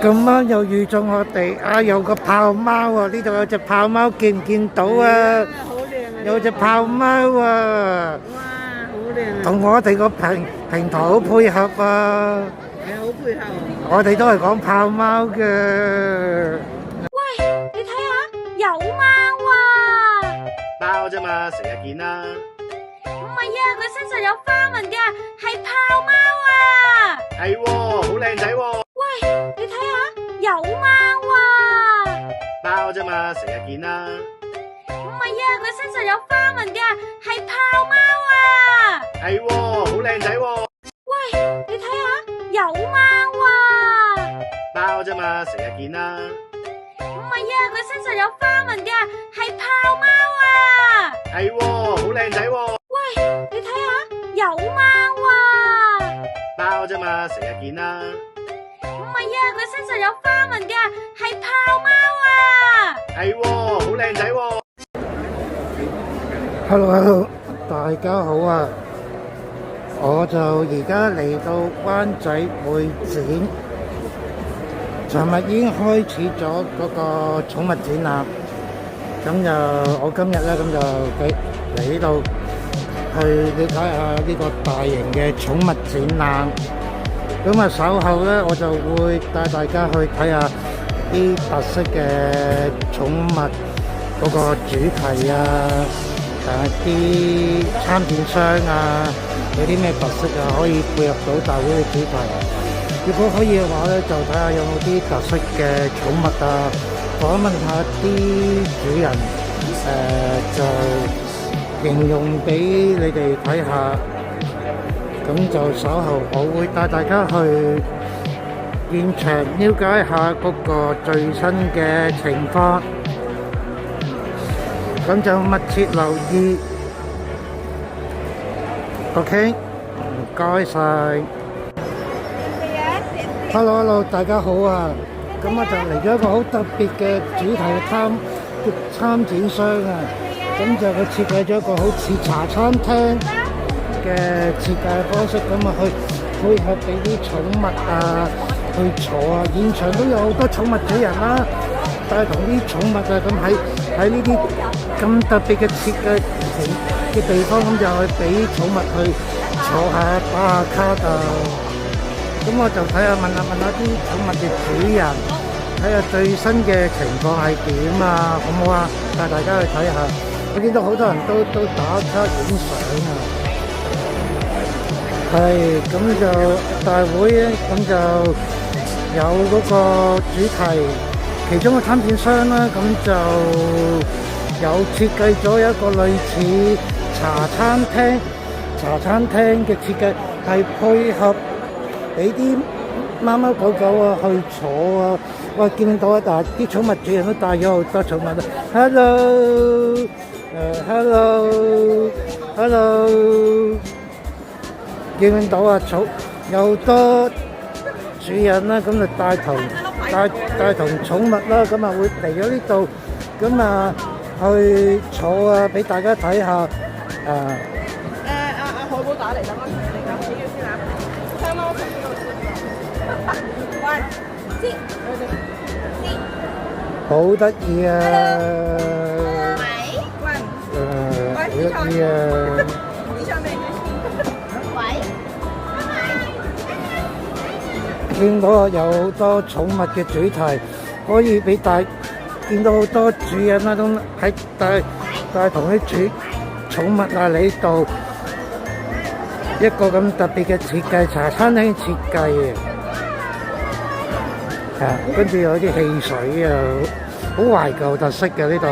咁啱又遇咗我哋啊，有個豹貓啊！呢度有隻豹貓，見唔見到啊？好靚啊！有隻豹貓啊！哇，好靚啊！同我哋個平台好配合啊！係好配合。我哋都係講豹貓嘅。喂，你睇下，有貓啊！貓啫嘛，成日見啦。唔係啊，佢身上有花紋㗎，係豹貓啊！係喎，好靚仔喎。喂，你睇下，有貓啊！貓啫嘛，成日見啦。唔係啊，佢身上有花紋㗎，係豹貓啊！係喎，好靚仔喎。喂，你睇下，有貓啊！貓啫嘛，成日見啦。唔係啊，佢身上有花紋㗎，係豹貓啊！係喎，好靚仔喎。喂，你睇下，有貓啊！貓啫嘛，成日見啦。唔係啊，佢身上有花紋㗎，係豹貓啊！係喎，好靚仔喎。Hello，大家好啊！我就而家嚟到灣仔會展，尋日已經開始咗嗰個寵物展覽，咁就我今日咧咁就嚟呢度去了解下呢個大型嘅寵物展覽。咁啊稍後咧我就會帶大家去睇下啲特色嘅寵物嗰個主題啊，啲參展商啊，有啲咩特色啊，可以配合到大會嘅主題。如果可以嘅話咧，就睇下有冇啲特色嘅寵物啊，訪問下啲主人，就形容俾你哋睇下。咁就稍後我會帶大家去現場了解下嗰個最新嘅情況。咁就密切留意 ，OK， 唔該晒。Hello， 大家好啊！咁我就嚟咗一個好特別嘅主題參展商啊！咁就佢設計咗一個好似茶餐廳嘅設計方式，咁啊去配合俾啲寵物啊去坐啊，現場都有好多寵物主人啦，帶同啲寵物啊咁喺呢啲咁特別嘅設計嘅地方，咁就去俾寵物去坐下打下卡啊。咁我就睇下問下啲寵物嘅主人，睇下最新嘅情況係點啊，好唔好啊？帶大家去睇下。我見到好多人都打卡影相啊。係，咁就大會咧，咁就有嗰個主題，其中嘅參展商啦，咁就有設計咗一個類似茶餐廳嘅設計，係配合俾啲貓貓狗狗啊去坐啊。哇，見到啊，但係啲寵物主人都帶咗好多寵物啊。Hello，見到啊，有好多主人啦，咁就帶同寵物啦，咁啊會嚟咗呢度，咁啊去坐啊，俾大家睇下。海寶打嚟，等我你講幾句先啊！聽咯，喂，好得意啊！好得意啊！見到啊，有好多寵物嘅主題，可以俾見到好多主人啦，都喺帶同啲寵物啊嚟度一個咁特別嘅設計，茶餐廳設計嘅，跟住有啲汽水啊，好懷舊特色嘅呢度。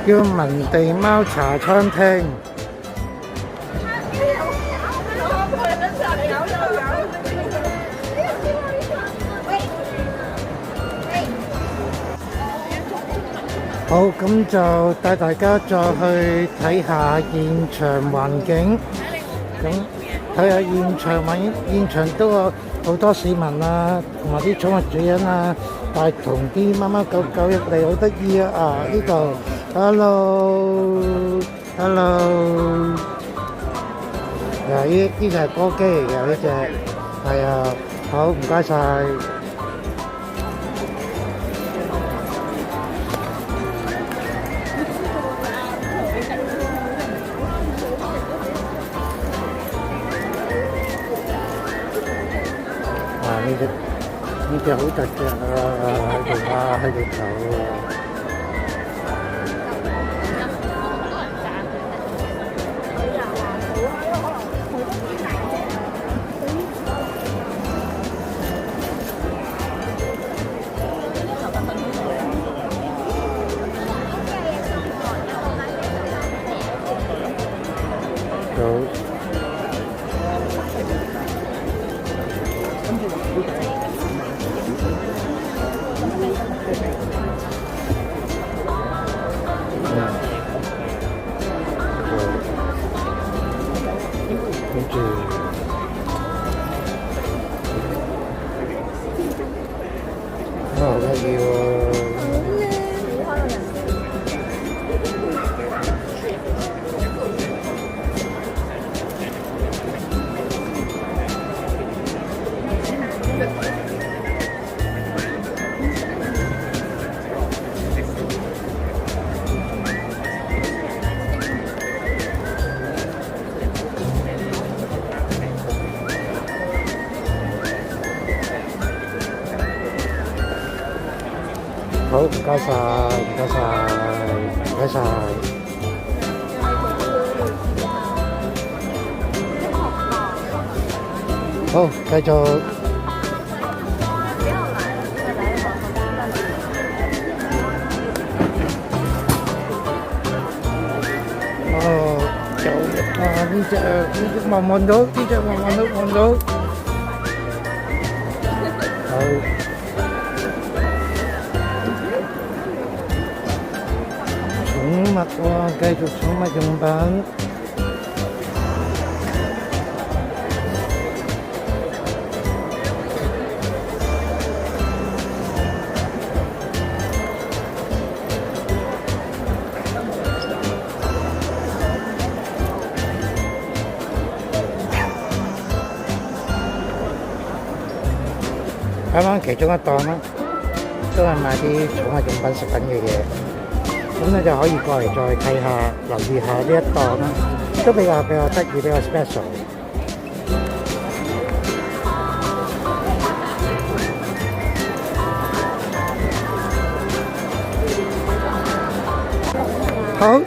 叫文地貓茶餐廳。好，咁就帶大家再去睇下現場環境。咁睇下現場都有好多市民啊，同埋啲寵物主人啊，帶同啲貓貓狗狗入嚟，好得意啊！啊，呢度 ，hello，呢隻係歌姬嚟嘅呢隻，係啊，好唔該晒。呢隻好突嘅喺度走好得意喎！好，唔該晒，唔該晒，唔該晒。好，繼續。呢隻望到，呢隻望到。好。寵物喎，繼續寵物用品。啱啱其中一檔啦，都係賣啲寵物用品食品嘅嘢。咁咧就可以過嚟再睇下，留意下呢一檔啦，都比較得意，比較 special。好，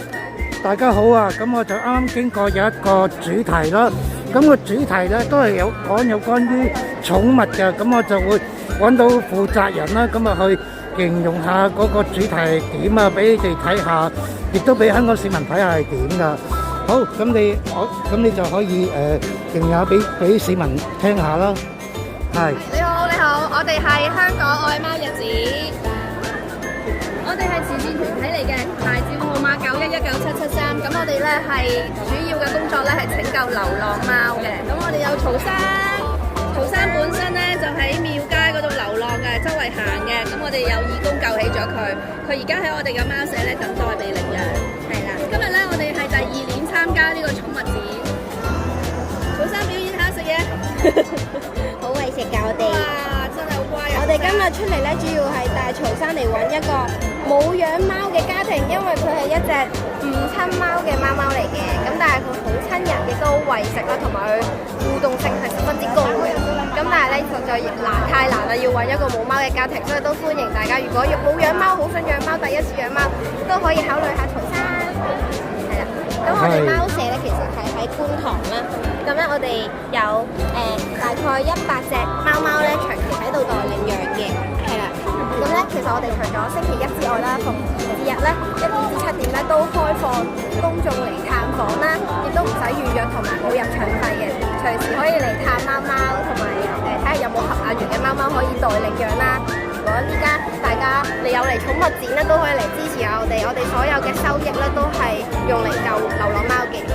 大家好啊！咁我就啱啱經過有一個主題啦，咁個主題咧都係有關於寵物嘅，咁我就會揾到負責人啦，咁啊去形容下嗰個主題係點啊，俾你哋睇下，亦都俾香港市民睇下係點噶。好，咁你就可以形容下俾市民聽下啦。係。你好，我哋係香港愛貓日子，我哋係慈善團體嚟嘅，牌照號碼91197773。咁我哋咧係主要嘅工作咧係拯救流浪貓嘅。咁我哋有曹生本身咧就喺廟街嗰度流浪嘅，周圍行嘅。咁我哋有義工救起咗佢，佢而家喺我哋嘅貓舍咧等待被領養。係啦，今日咧我哋係第2年參加呢個寵物展。曹生表演下食嘢，好為食㗎我哋。哇，真係好乖啊！我哋今日出嚟咧，主要係帶曹生嚟揾一個冇養貓嘅家庭，因為佢係一隻唔親貓嘅貓貓嚟嘅。咁但係佢好親人，亦都好為食啦，同埋佢互動性係十分之高嘅。咁但係咧實在太難啦，要揾一個冇貓嘅家庭，所以都歡迎大家，如果冇養貓，好想養貓，第一次養貓，都可以考慮下曹生。係啦，咁我哋貓舍咧其實係喺觀塘啦。咁咧我哋有大概100隻貓貓咧長期喺度待領養嘅，係啦。咁咧其實我哋除咗星期一之外啦，逢節日咧1點至7點咧都開放公眾嚟探訪啦，亦都唔使預約同埋冇入場費嘅，隨時可以嚟探貓貓，同埋睇下有冇合眼緣嘅貓貓可以待領養啦。如果依家大家你有嚟寵物展咧，都可以嚟支持下我哋所有嘅收益咧都係用嚟救流浪貓嘅。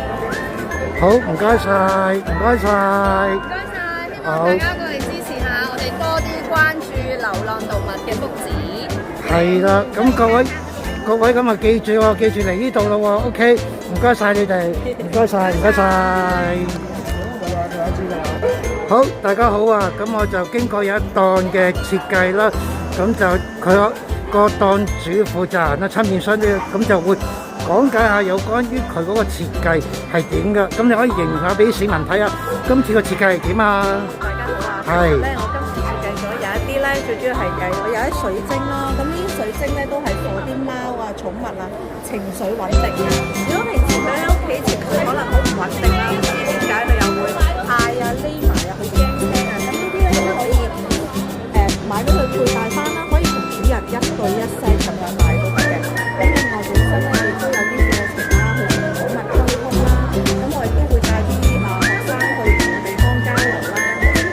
好，唔該晒，唔該晒。唔該晒，希望大家過嚟支持下我哋，多啲關注流浪動物嘅福祉。係啦，咁各位咁啊記住喎，記住嚟呢度咯喎 ，OK，唔該晒你哋，唔該晒，唔該晒。知㗎啦。好，大家好啊！咁我就經過有一檔嘅設計啦，咁就佢個檔主負責人啦，參展商呢，咁就會講解下有關於佢嗰個設計係點㗎。咁你可以形容下俾市民睇下，今次個設計係點啊？大家好啊！係咧，我今次設計咗有一啲咧，最主要係我有啲水晶啦。咁呢啲水晶咧都係幫啲貓啊、寵物啊情緒穩定嘅。如果平時佢喺屋企情緒可能好唔穩定啦，唔知點解佢又會嗌啊、匿埋啊、好驚聲啊，咁呢啲咧都可以買俾佢佩戴翻啦，可以同主人一對一聲咁樣買都得嘅。咁另外本身咧亦都有啲課程啦，去同寵物溝通啦。咁我亦都會帶啲學生去同地方交流啦。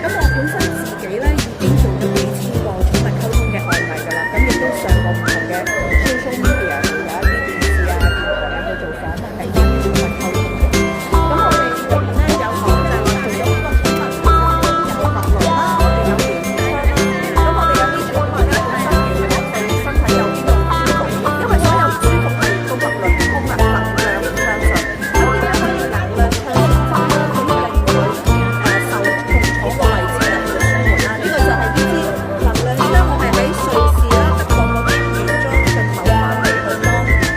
咁我本身自己咧已經做咗幾千個寵物溝通嘅案例㗎啦。咁亦都上過唔同嘅 social media，有一啲電視啊、電台啊去做訪問，係關於寵物溝通嘅。咁我哋入面咧有講就係話，除咗個寵物本身有脈輪啦，我哋有療愈啦。咁我哋有啲寵物咧本身療愈我哋身體有邊度唔舒服，因為所有唔舒服係個脈輪唔通啊，能量唔暢順。咁點樣可以能量暢順翻咧？可以令佢受痛楚個位置能夠舒緩啦。呢個就係呢支能量槍，我係喺瑞士啦、德國嗰邊原裝進口翻嚟去幫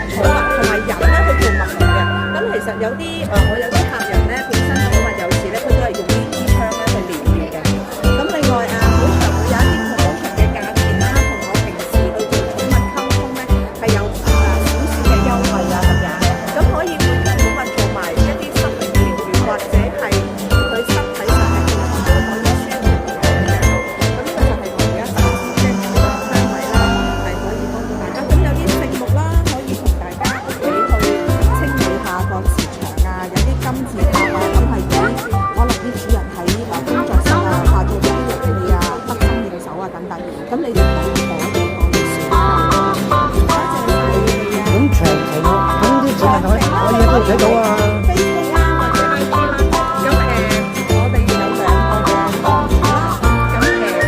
寵物同埋人咧去做脈輪嘅。咁其實有啲我有啲客人咧本身寵物有事咧，佢都係用呢支槍咧去療愈嘅。咁另外會場會有一啲好場嘅價錢啦，同我平時去做寵物溝通咧係有少少嘅優惠啊咁樣。咁可以陪寵物做埋一啲心靈療愈，或者係佢身體上係健康都可以舒緩嘅咁樣。咁呢個就係我而家手指嘅一個單位啦，係可以幫到大家。咁有啲聖木啦，可以同大家屋企去清理下個磁場啊，有啲金字塔啊，咁係俾可能啲主人喺工作室啊下做啲力氣啊、得心應手啊等等。咁你哋可以幫到小朋友。多謝晒你哋啊！咁詳情啊，咁啲市民可以喺度睇到啊。 Facebook 啦，或者 IG 啦，咁我哋有兩個嘅網址啦，咁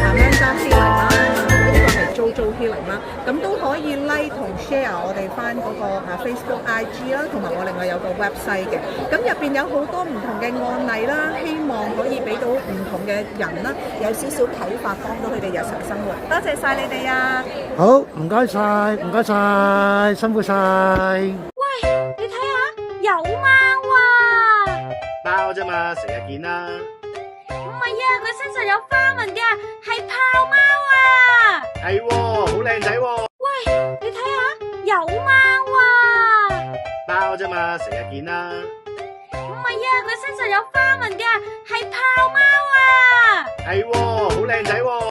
Amanda Healing 啦，呢個係Jojo Healing 啦，咁都可以 like 同 share 我哋翻嗰個Facebook、IG 啦，同埋我另外有個 website 嘅，咁入邊有好多唔同嘅案例啦，希望可以俾到唔同嘅人啦，有少少啟發，幫到佢哋日常生活。多謝晒你哋啊！好，唔該晒，唔該晒，辛苦晒。喂，你睇下，有貓啊！貓啫嘛，成日見啦。唔係啊，佢身上有花紋㗎，係豹貓啊！係喎，好靚仔喎。喂，你睇下，有貓啊！貓啫嘛，成日見啦。唔係啊，佢身上有花紋㗎，係豹貓啊！係喎，好靚仔喎。